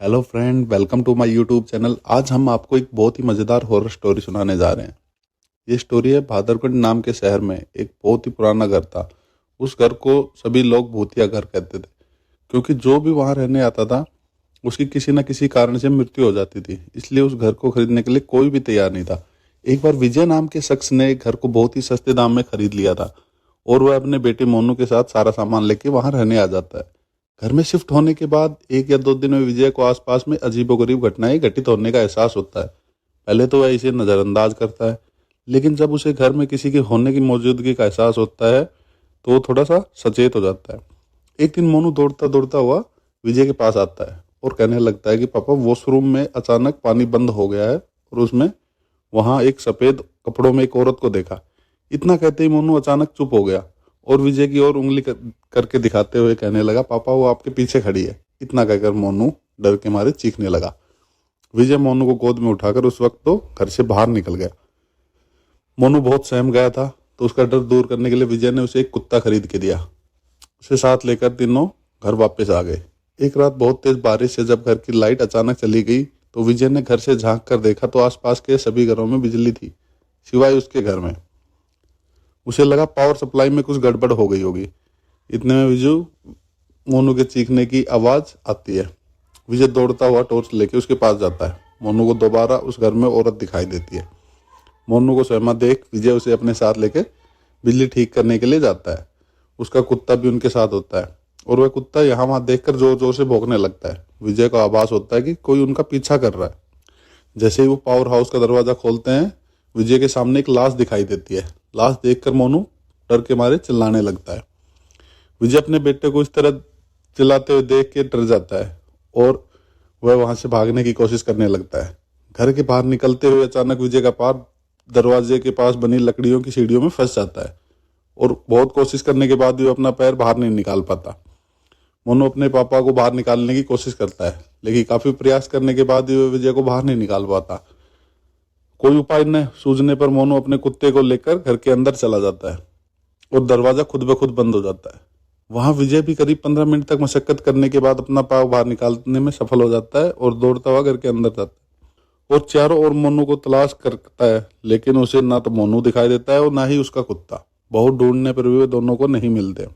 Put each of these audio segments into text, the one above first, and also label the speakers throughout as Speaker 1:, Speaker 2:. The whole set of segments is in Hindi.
Speaker 1: Hello friend, welcome to my YouTube channel. आज हम आपको एक बहुत ही मज़ेदार हॉरर स्टोरी सुनाने जा रहे हैं। ये स्टोरी है भादरगढ़ नाम के शहर में एक बहुत ही पुराना घर था। उस घर को सभी लोग भूतिया घर कहते थे, क्योंकि जो भी वहाँ रहने आता था उसकी किसी न किसी कारण से मृत्यु हो जाती थी। इसलिए उस घर को खरीदने के लिए कोई भी तैयार नहीं था। एक बार विजय नाम के शख्स ने घर को बहुत ही सस्ते दाम में खरीद लिया था और वह अपने बेटे मोनू के साथ सारा सामान लेके वहाँ रहने आ जाता है। घर में शिफ्ट होने के बाद 1 या 2 दिन में विजय को आसपास में अजीबोगरीब घटनाएं घटित होने का एहसास होता है। पहले तो वह इसे नज़रअंदाज करता है, लेकिन जब उसे घर में किसी के होने की मौजूदगी का एहसास होता है तो वो थोड़ा सा सचेत हो जाता है। एक दिन मोनू दौड़ता दौड़ता हुआ विजय के पास आता है और कहने लगता है कि पापा, वॉशरूम में अचानक पानी बंद हो गया है और उसमें वहाँ एक सफ़ेद कपड़ों में एक औरत को देखा। इतना कहते ही मोनू अचानक चुप हो गया और विजय की ओर उंगली करके दिखाते हुए कहने लगा, पापा वो आपके पीछे खड़ी है। इतना कहकर मोनू डर के मारे चीखने लगा। विजय मोनू को गोद में उठाकर उस वक्त तो घर से बाहर निकल गया। मोनू बहुत सहम गया था, तो उसका डर दूर करने के लिए विजय ने उसे एक कुत्ता खरीद के दिया। उसे साथ लेकर तीनों घर वापस आ गए। एक रात बहुत तेज बारिश से जब घर की लाइट अचानक चली गई तो विजय ने घर से झांक कर देखा तो आसपास के सभी घरों में बिजली थी, सिवाय उसके घर में। उसे लगा पावर सप्लाई में कुछ गड़बड़ हो गई होगी। इतने में विजू मोनू के चीखने की आवाज़ आती है। विजय दौड़ता हुआ टॉर्च लेके उसके पास जाता है। मोनू को दोबारा उस घर में औरत दिखाई देती है। मोनू को सहमा देख विजय उसे अपने साथ लेके बिजली ठीक करने के लिए जाता है। उसका कुत्ता भी उनके साथ होता है और वह कुत्ता यहाँ वहाँ देखकर जोर जोर से भौंकने लगता है। विजय को आभास होता है कि कोई उनका पीछा कर रहा है। जैसे ही वो पावर हाउस का दरवाज़ा खोलते हैं, विजय के सामने एक लाश दिखाई देती है। लाश देखकर मोनू डर के मारे चिल्लाने लगता है। विजय अपने बेटे को इस तरह चिल्लाते हुए देख के डर जाता है और वह वहां से भागने की कोशिश करने लगता है। घर के बाहर निकलते हुए अचानक विजय का पैर दरवाजे के पास बनी लकड़ियों की सीढ़ियों में फंस जाता है और बहुत कोशिश करने के बाद भी वो अपना पैर बाहर नहीं निकाल पाता। मोनू अपने पापा को बाहर निकालने की कोशिश करता है, लेकिन काफी प्रयास करने के बाद भी वह विजय को बाहर नहीं निकाल पाता। कोई उपाय न सूझने पर मोनू अपने कुत्ते को लेकर घर के अंदर चला जाता है और दरवाजा खुद ब खुद बंद हो जाता है। वहां विजय भी करीब 15 मिनट तक मशक्कत करने के बाद अपना पाँव बाहर निकालने में सफल हो जाता है और दौड़ता हुआ घर के अंदर जाता है और चारों ओर मोनू को तलाश करता है, लेकिन उसे ना तो मोनू दिखाई देता है और ना ही उसका कुत्ता। बहुत ढूंढने पर भी वे दोनों को नहीं मिलते।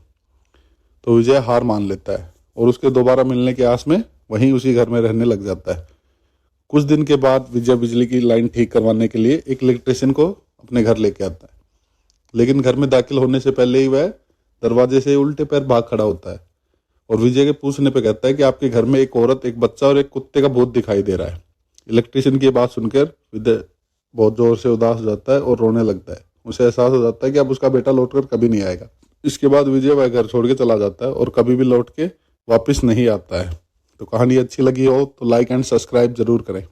Speaker 1: तो विजय हार मान लेता है और उसके दोबारा मिलने की आस में वहीं उसी घर में रहने लग जाता है। कुछ दिन के बाद विजय बिजली की लाइन ठीक करवाने के लिए एक इलेक्ट्रिशियन को अपने घर लेके आता है, लेकिन घर में दाखिल होने से पहले ही वह दरवाजे से उल्टे पैर भाग खड़ा होता है और विजय के पूछने पे कहता है कि आपके घर में एक औरत, एक बच्चा और एक कुत्ते का भूत दिखाई दे रहा है। इलेक्ट्रिशियन की बात सुनकर विजय बहुत जोर से उदास हो जाता है और रोने लगता है। उसे एहसास हो जाता है कि अब उसका बेटा लौटकर कभी नहीं आएगा। इसके बाद विजय वह घर छोड़ के चला जाता है और कभी भी लौट के वापस नहीं आता है। तो कहानी अच्छी लगी हो तो लाइक एंड सब्सक्राइब जरूर करें।